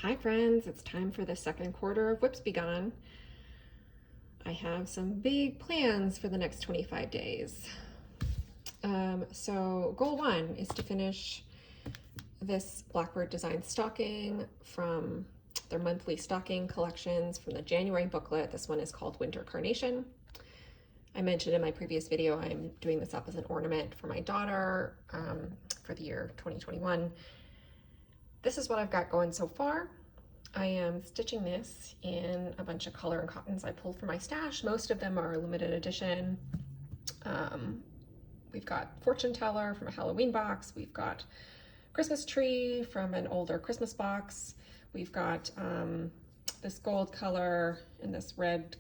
Hi friends, it's time for the second quarter of Whips Be Gone. I have some big plans for the next 25 days. So goal one is to finish this Blackbird Design stocking from their monthly stocking collections from the January booklet. This one is called Winter Carnation. I mentioned in my previous video, I'm doing this up as an ornament for my daughter for the year 2021. This is what I've got going so far. I am stitching this in a bunch of color and cottons I pulled from my stash. Most of them are limited edition. We've got Fortune Teller from a Halloween box. We've got Christmas Tree from an older Christmas box. We've got this gold color and this red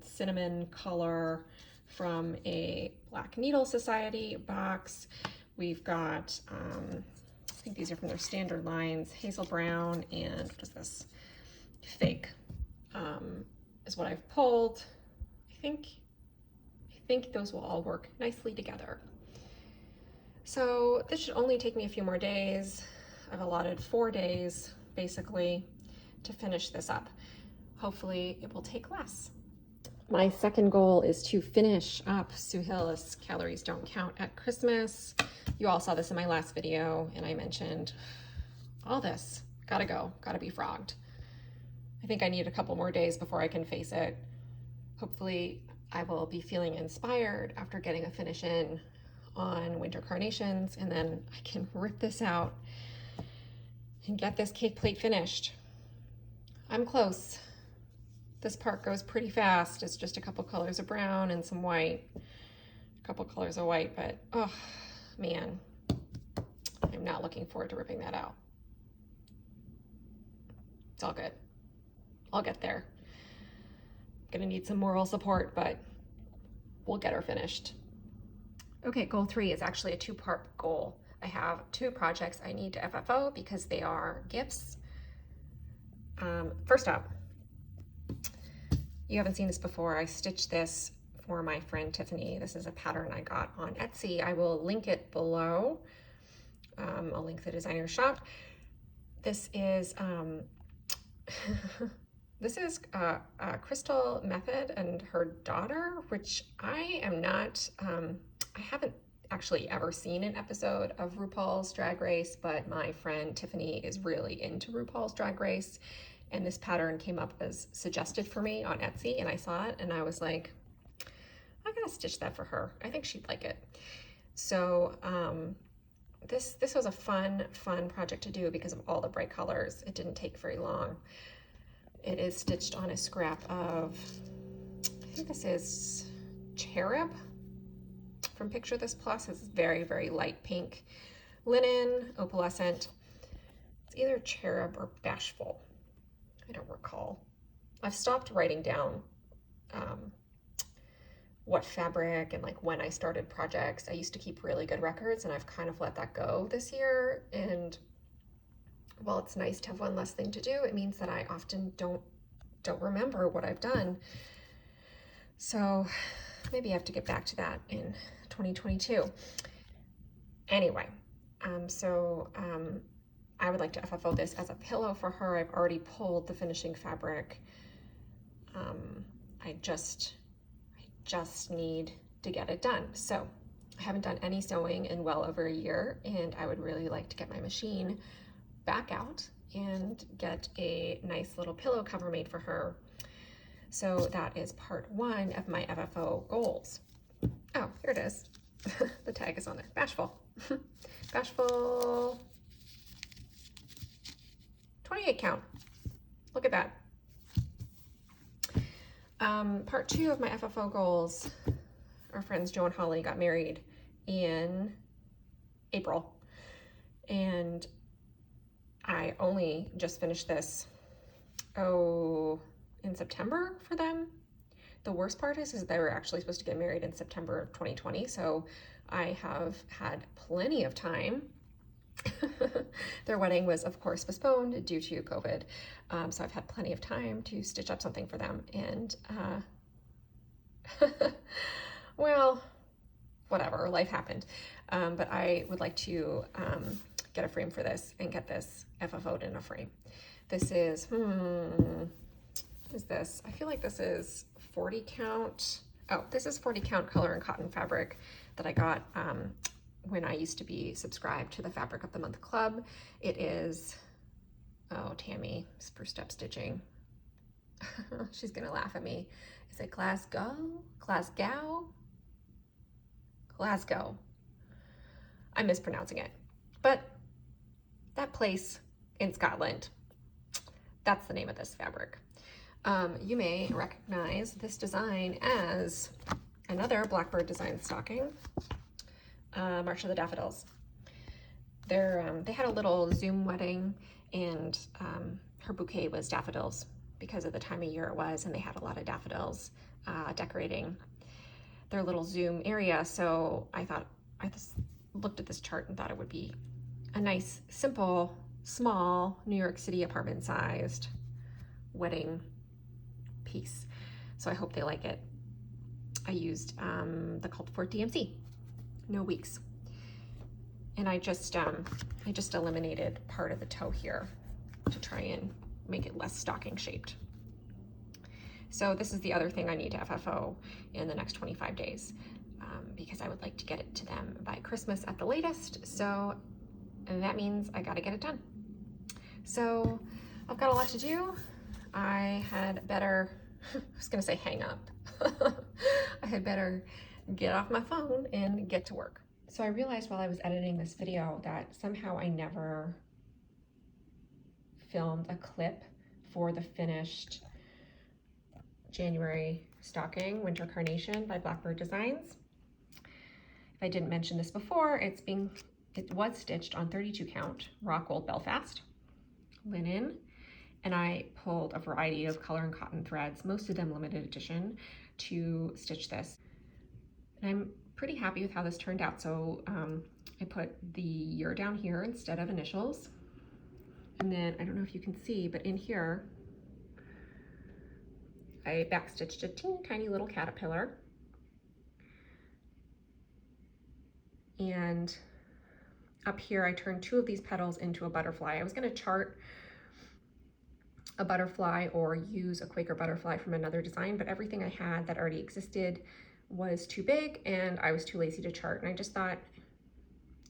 cinnamon color from a Black Needle Society box. We've got, I think these are from their standard lines, Hazel Brown and what is this? Fake is what I've pulled. I think those will all work nicely together. So this should only take me a few more days. I've allotted 4 days basically to finish this up. Hopefully it will take less. My second goal is to finish up Suhail's Calories Don't Count at Christmas. You all saw this in my last video and I mentioned all this. Gotta go, gotta be frogged. I think I need a couple more days before I can face it. Hopefully I will be feeling inspired after getting a finish in on Winter Carnations, and then I can rip this out and get this cake plate finished. I'm close. This part goes pretty fast. It's just a couple colors of brown and some white, a couple colors of white, but oh man, I'm not looking forward to ripping that out. It's all good. I'll get there. I'm gonna need some moral support, but we'll get her finished. Okay, goal 3 is actually a 2-part goal. I have 2 projects I need to FFO because they are gifts. First up, you haven't seen this before. I stitched this for my friend Tiffany. This is a pattern I got on Etsy. I will link it below. I'll link the designer shop. This is Crystal Methyd and her daughter, which I am not, I haven't actually ever seen an episode of RuPaul's Drag Race, but my friend Tiffany is really into RuPaul's Drag Race, and this pattern came up as suggested for me on Etsy, and I saw it and I was like, I gotta stitch that for her. I think she'd like it. So this was a fun project to do because of all the bright colors. It didn't take very long. It is stitched on a scrap of, I think this is Cherub from Picture This Plus. It's very, very light pink linen, opalescent. It's either Cherub or Bashful. I don't recall. I've stopped writing down what fabric and like when I started projects. I used to keep really good records and I've kind of let that go this year. And while it's nice to have one less thing to do, it means that I often don't remember what I've done. So maybe I have to get back to that in 2022. Anyway, I would like to FFO this as a pillow for her. I've already pulled the finishing fabric. I just need to get it done. So I haven't done any sewing in well over a year, and I would really like to get my machine back out and get a nice little pillow cover made for her. So that is part 1 of my FFO goals. Oh, here it is. The tag is on there. Bashful. Bashful 28 count. Look at that. Part 2 of my FFO goals. Our friends Joe and Holly got married in April, and I only just finished this, in September for them. The worst part is they were actually supposed to get married in September of 2020, so I have had plenty of time. Their wedding was, of course, postponed due to COVID, so I've had plenty of time to stitch up something for them, and well, whatever, life happened. But I would like to get a frame for this and get this FFO'd in a frame. This is, is this? I feel like this is 40 count. Oh, this is 40 count color and cotton fabric that I got when I used to be subscribed to the Fabric of the Month Club. It is, oh, Tammy, Spruce Step Stitching. She's gonna laugh at me. Is it Glasgow? Glasgow? Glasgow. I'm mispronouncing it. But that place in Scotland, that's the name of this fabric. You may recognize this design as another Blackbird design stocking, March of the Daffodils. They had a little Zoom wedding, and her bouquet was daffodils because of the time of year it was, and they had a lot of daffodils decorating their little Zoom area. So I just looked at this chart and thought it would be a nice, simple, small New York City apartment sized wedding piece. So I hope they like it. I used the Quilt for DMC, no weeks. And I just eliminated part of the toe here to try and make it less stocking shaped. So this is the other thing I need to FFO in the next 25 days because I would like to get it to them by Christmas at the latest. So that means I gotta get it done. So I've got a lot to do. I had better, I was gonna say hang up. I had better get off my phone and get to work. So I realized while I was editing this video that somehow I never filmed a clip for the finished January stocking, Winter Carnation by Blackbird Designs. If I didn't mention this before, it was stitched on 32 count raw gold Belfast linen, and I pulled a variety of color and cotton threads, most of them limited edition, to stitch this. And I'm pretty happy with how this turned out. So I put the year down here instead of initials. And then, I don't know if you can see, but in here, I backstitched a teeny tiny little caterpillar. And up here, I turned 2 of these petals into a butterfly. I was gonna chart a butterfly or use a Quaker butterfly from another design, but everything I had that already existed was too big and I was too lazy to chart. And I just thought,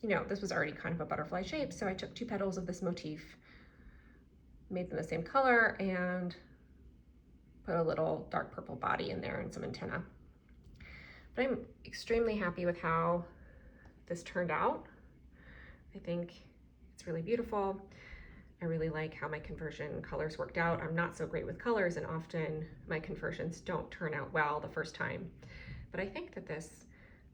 you know, this was already kind of a butterfly shape. So I took 2 petals of this motif, made them the same color, and put a little dark purple body in there and some antenna. But I'm extremely happy with how this turned out. I think it's really beautiful. I really like how my conversion colors worked out. I'm not so great with colors, and often my conversions don't turn out well the first time. But I think that this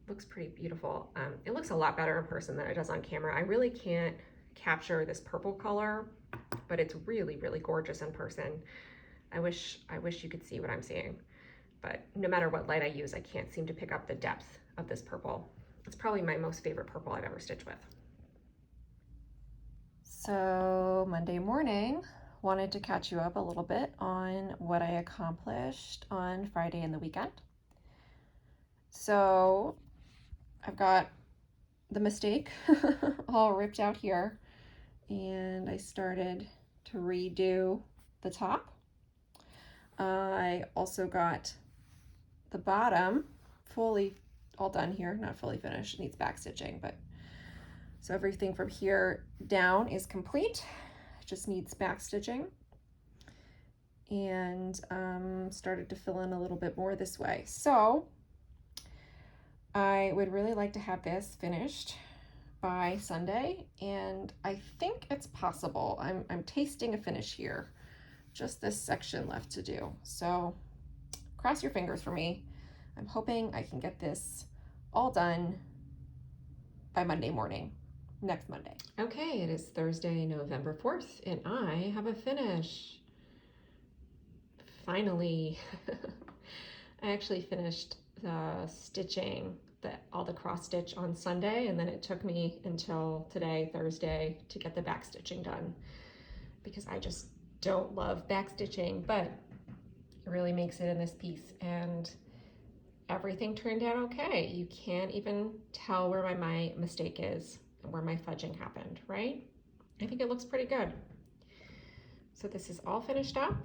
looks pretty beautiful. It looks a lot better in person than it does on camera. I really can't capture this purple color, but it's really, really gorgeous in person. I wish you could see what I'm seeing, but no matter what light I use, I can't seem to pick up the depth of this purple. It's probably my most favorite purple I've ever stitched with. So Monday morning, wanted to catch you up a little bit on what I accomplished on Friday and the weekend. So I've got the mistake all ripped out here, and I started to redo the top. I also got the bottom fully all done here, not fully finished, needs back stitching, but so everything from here down is complete, just needs back stitching, and started to fill in a little bit more this way. So I would really like to have this finished by Sunday, and I think it's possible. I'm tasting a finish here, just this section left to do. So cross your fingers for me. I'm hoping I can get this all done by Monday morning, next Monday. Okay, it is Thursday, November 4th, and I have a finish. Finally. I actually finished the stitching, all the cross stitch on Sunday, and then it took me until today, Thursday, to get the back stitching done, because I just don't love back stitching, but it really makes it in this piece, and everything turned out okay. You can't even tell where my mistake is and where my fudging happened, right? I think it looks pretty good. So this is all finished up,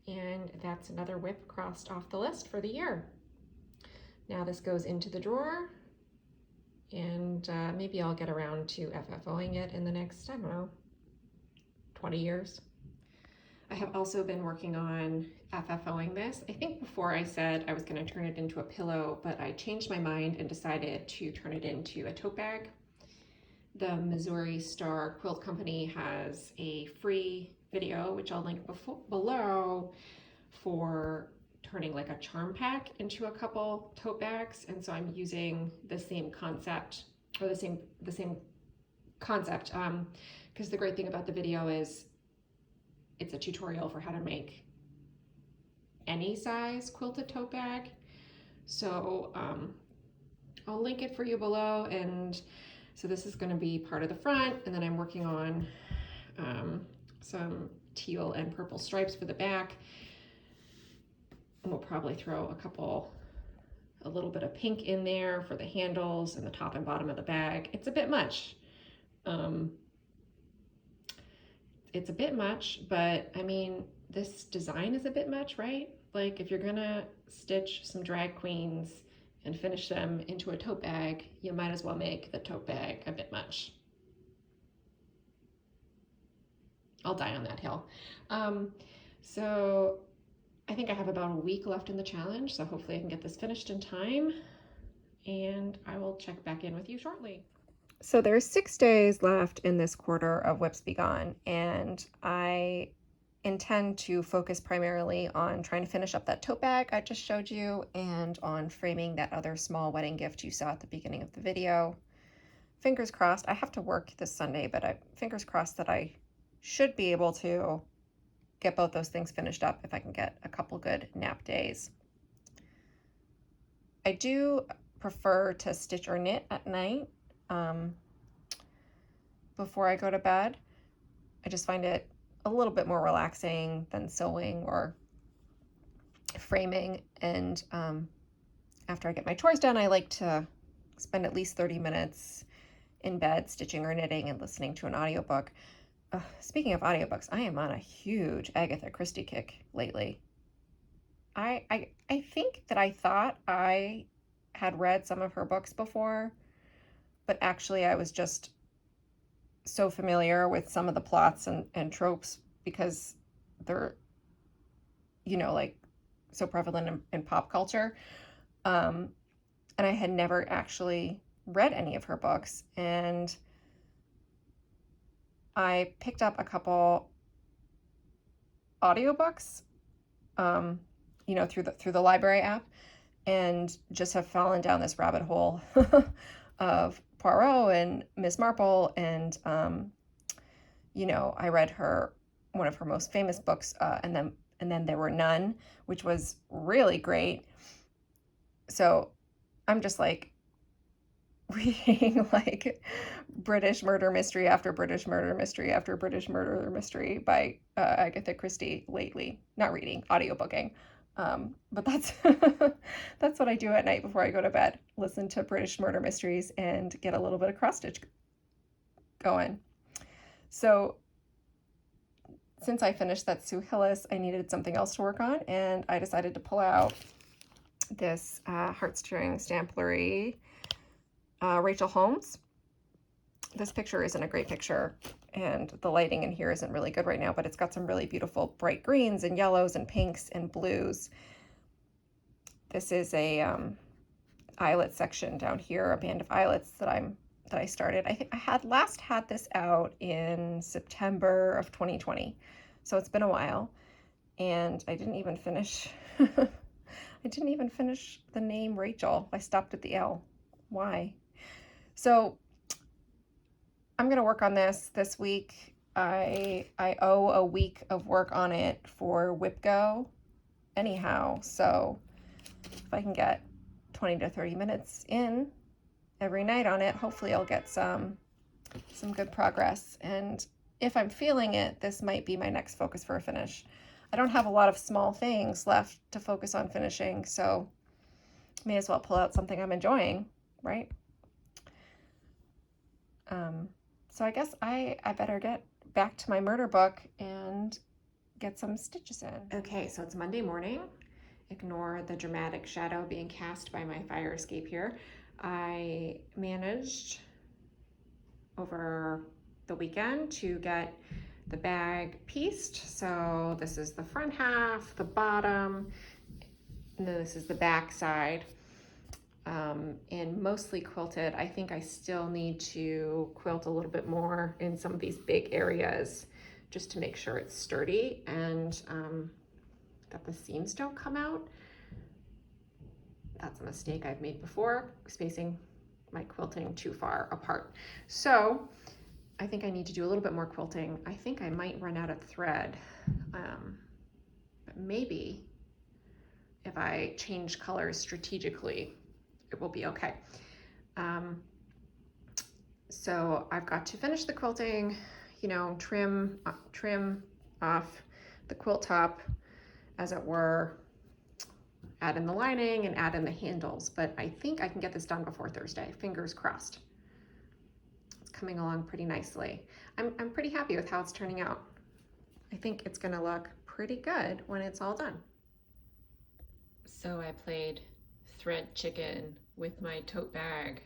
and that's another WIP crossed off the list for the year. Now this goes into the drawer, and maybe I'll get around to FFOing it in the next, I don't know, 20 years. I have also been working on FFOing this. I think before I said I was going to turn it into a pillow, but I changed my mind and decided to turn it into a tote bag. The Missouri Star Quilt Company has a free video, which I'll link below, for turning like a charm pack into a couple tote bags. And so I'm using the same concept, or the same concept, because the great thing about the video is it's a tutorial for how to make any size quilted tote bag. So I'll link it for you below. And so this is going to be part of the front, and then I'm working on some teal and purple stripes for the back. And we'll probably throw a little bit of pink in there for the handles and the top and bottom of the bag. It's a bit much. It's a bit much, but I mean, this design is a bit much, right? Like if you're gonna stitch some drag queens and finish them into a tote bag, you might as well make the tote bag a bit much. I'll die on that hill. So I think I have about a week left in the challenge, so hopefully I can get this finished in time, and I will check back in with you shortly. So there's 6 days left in this quarter of WIPs Be Gone, and I intend to focus primarily on trying to finish up that tote bag I just showed you, and on framing that other small wedding gift you saw at the beginning of the video. Fingers crossed. I have to work this Sunday, but fingers crossed that I should be able to get both those things finished up if I can get a couple good nap days. I do prefer to stitch or knit at night before I go to bed. I just find it a little bit more relaxing than sewing or framing. And after I get my chores done, I like to spend at least 30 minutes in bed stitching or knitting and listening to an audiobook. Speaking of audiobooks, I am on a huge Agatha Christie kick lately. I think that I thought I had read some of her books before, but actually I was just so familiar with some of the plots and tropes because they're, you know, like so prevalent in pop culture. And I had never actually read any of her books, and I picked up a couple audiobooks, you know, through the library app, and just have fallen down this rabbit hole of Poirot and Miss Marple. And, you know, I read one of her most famous books, and then There Were None, which was really great. So I'm just like reading like British murder mystery after British murder mystery after British murder mystery by Agatha Christie lately. Not reading, audiobooking. But that's that's what I do at night before I go to bed. Listen to British murder mysteries and get a little bit of cross stitch going. So since I finished that Sue Hillis, I needed something else to work on, and I decided to pull out this Heartstring Stamplery Rachel Holmes. This picture isn't a great picture, and the lighting in here isn't really good right now, but it's got some really beautiful bright greens and yellows and pinks and blues. This is a eyelet section down here, a band of eyelets that I started. I think I had last had this out in September of 2020, so it's been a while, and I didn't even finish I didn't even finish the name Rachel. I stopped at the L. Why? So I'm going to work on this week. I owe a week of work on it for WIP Go anyhow. So if I can get 20 to 30 minutes in every night on it, hopefully I'll get some good progress. And if I'm feeling it, this might be my next focus for a finish. I don't have a lot of small things left to focus on finishing, so may as well pull out something I'm enjoying, right? So I guess I better get back to my murder book and get some stitches in. Okay, so it's Monday morning. Ignore the dramatic shadow being cast by my fire escape here. I managed over the weekend to get the bag pieced. So this is the front half, the bottom, and then this is the back side. And mostly quilted. I think I still need to quilt a little bit more in some of these big areas just to make sure it's sturdy and that the seams don't come out. That's a mistake I've made before, spacing my quilting too far apart. So I think I need to do a little bit more quilting. I think I might run out of thread, but maybe if I change colors strategically, it will be okay. So I've got to finish the quilting, you know, trim off the quilt top, as it were, add in the lining and add in the handles, but I think I can get this done before Thursday, fingers crossed. It's coming along pretty nicely. I'm pretty happy with how it's turning out. I think it's gonna look pretty good when it's all done. So I played thread chicken with my tote bag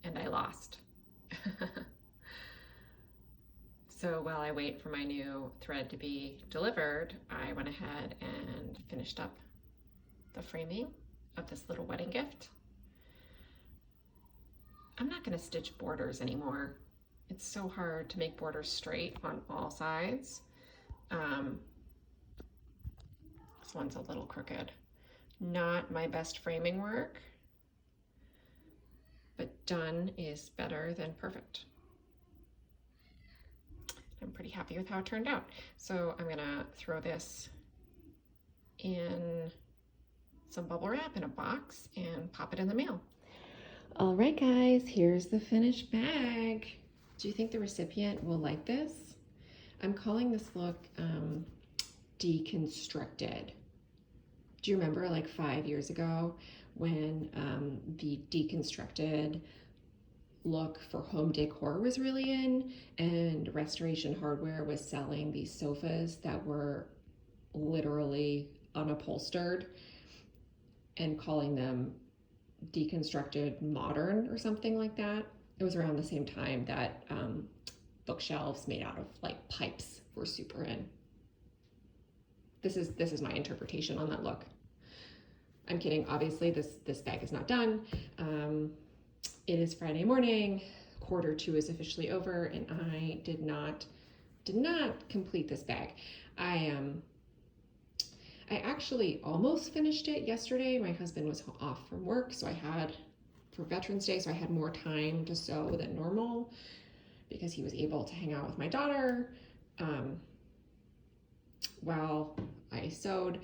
and I lost. So while I wait for my new thread to be delivered, I went ahead and finished up the framing of this little wedding gift. I'm not going to stitch borders anymore. It's so hard to make borders straight on all sides. This one's a little crooked. Not my best framing work, but done is better than perfect. I'm pretty happy with how it turned out. So I'm gonna throw this in some bubble wrap in a box and pop it in the mail. All right, guys, here's the finished bag. Do you think the recipient will like this? I'm calling this look deconstructed. Do you remember like 5 years ago when the deconstructed look for home decor was really in, and Restoration Hardware was selling these sofas that were literally unupholstered and calling them deconstructed modern or something like that? It was around the same time that bookshelves made out of like pipes were super in. This is my interpretation on that look. I'm kidding, obviously this bag is not done. It is Friday morning, Q2 is officially over, and I did not complete this bag. I actually almost finished it yesterday. My husband was off from work, so I had, for Veterans Day, so I had more time to sew than normal because he was able to hang out with my daughter while I sewed.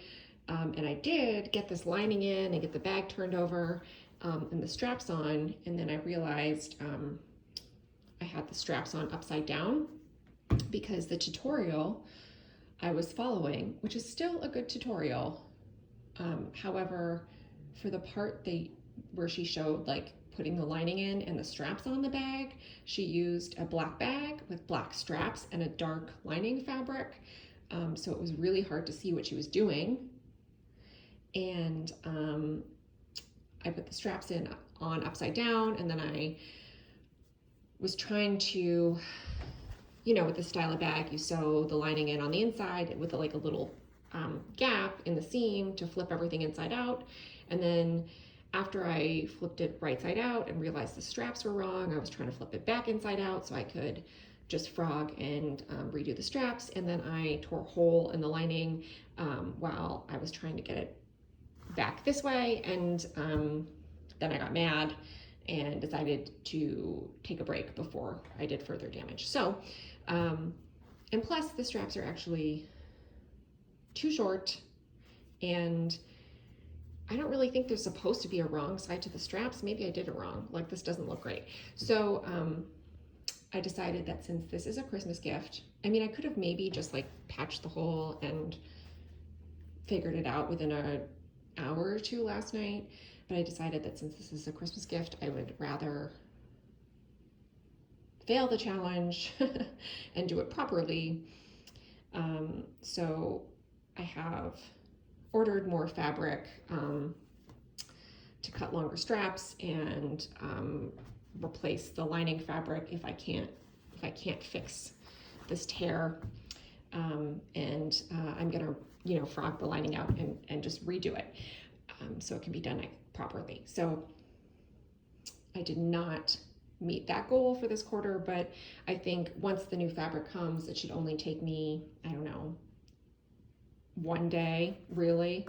And I did get this lining in and get the bag turned over and the straps on, and then I realized I had the straps on upside down because the tutorial I was following, which is still a good tutorial, however, for the part where she showed like putting the lining in and the straps on the bag, she used a black bag with black straps and a dark lining fabric, so it was really hard to see what she was doing. And I put the straps on upside down, and then I was trying to, you know, with this style of bag, you sew the lining in on the inside with like a little gap in the seam to flip everything inside out. And then after I flipped it right side out and realized the straps were wrong, I was trying to flip it back inside out so I could just frog and redo the straps. And then I tore a hole in the lining while I was trying to get it back this way, and then I got mad and decided to take a break before I did further damage. So, and plus the straps are actually too short, and I don't really think there's supposed to be a wrong side to the straps. Maybe I did it wrong, like this doesn't look great. So I decided that since this is a Christmas gift, I mean, I could have maybe just like patched the hole and figured it out within an hour or two last night, but I decided that since this is a Christmas gift, I would rather fail the challenge and do it properly. So I have ordered more fabric to cut longer straps and replace the lining fabric if I can't fix this tear. And I'm gonna, frog the lining out and just redo it so it can be done properly. So I did not meet that goal for this quarter, but I think once the new fabric comes, it should only take me, I don't know, one day really,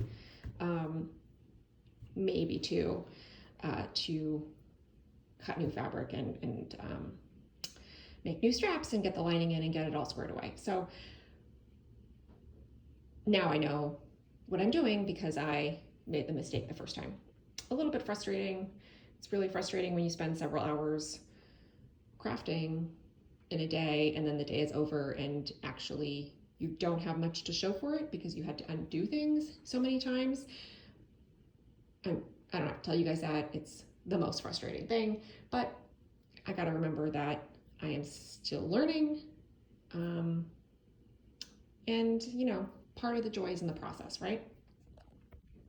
maybe two, to cut new fabric and make new straps and get the lining in and get it all squared away. So now I know what I'm doing because I made the mistake the first time. A little bit frustrating. It's really frustrating when you spend several hours crafting in a day and then the day is over and actually you don't have much to show for it because you had to undo things so many times. I don't have to tell you guys that. It's the most frustrating thing, but I gotta remember that I am still learning, and part of the joy is in the process, right?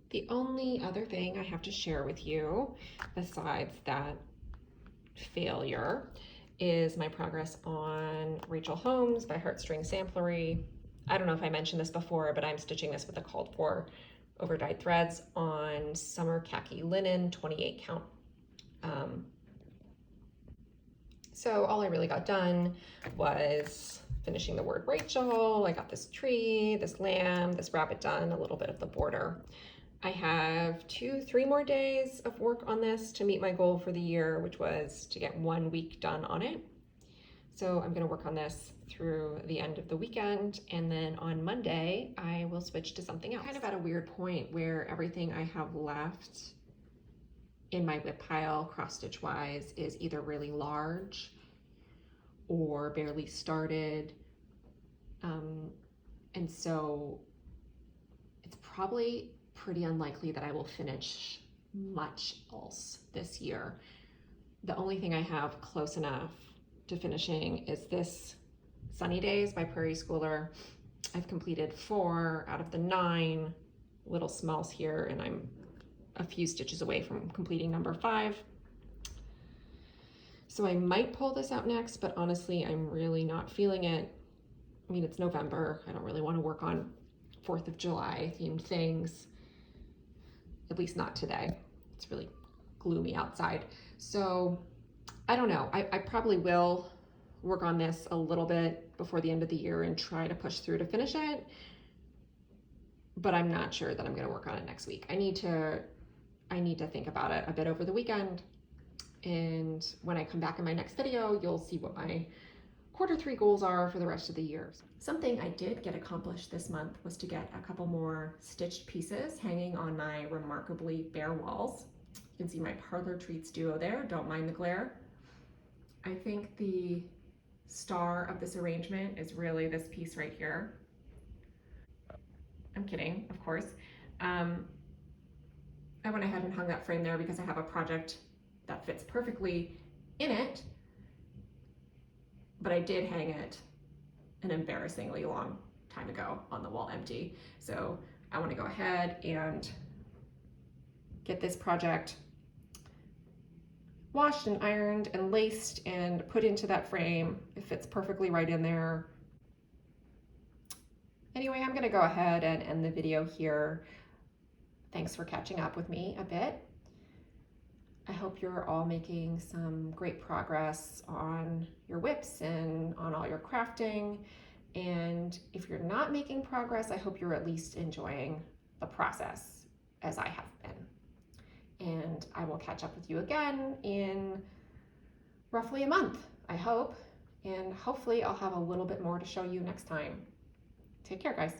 The only other thing I have to share with you besides that failure is my progress on Rachel Holmes by Heartstring Samplery. I don't know if I mentioned this before, but I'm stitching this with the called for over dyed threads on summer khaki linen 28 count. So all I really got done was finishing the word Rachel. I got this tree, this lamb, this rabbit done, a little bit of the border. I have 2-3 more days of work on this to meet my goal for the year, which was to get 1 week done on it. So I'm gonna work on this through the end of the weekend, and then on Monday, I will switch to something else. Kind of at a weird point where everything I have left in my whip pile, cross stitch wise, is either really large or barely started. And so it's probably pretty unlikely that I will finish much else this year. The only thing I have close enough to finishing is this Sunny Days by Prairie Schooler. I've completed 4 out of the 9 little smalls here, and I'm a few stitches away from completing number 5. So I might pull this out next, but honestly, I'm really not feeling it. I mean, it's November. I don't really want to work on 4th of July themed things, at least not today. It's really gloomy outside. So I don't know. I probably will work on this a little bit before the end of the year and try to push through to finish it. But I'm not sure that I'm going to work on it next week. I need to think about it a bit over the weekend. And when I come back in my next video, you'll see what my Q3 goals are for the rest of the year. Something I did get accomplished this month was to get a couple more stitched pieces hanging on my remarkably bare walls. You can see my Parlor Treats duo there. Don't mind the glare. I think the star of this arrangement is really this piece right here. I'm kidding, of course. I went ahead and hung that frame there because I have a project that fits perfectly in it, but I did hang it an embarrassingly long time ago on the wall empty. So I want to go ahead and get this project washed and ironed and laced and put into that frame. It fits perfectly right in there. Anyway, I'm gonna go ahead and end the video here. Thanks for catching up with me a bit. I hope you're all making some great progress on your whips and on all your crafting. And if you're not making progress, I hope you're at least enjoying the process as I have been. And I will catch up with you again in roughly a month, I hope. And hopefully I'll have a little bit more to show you next time. Take care, guys.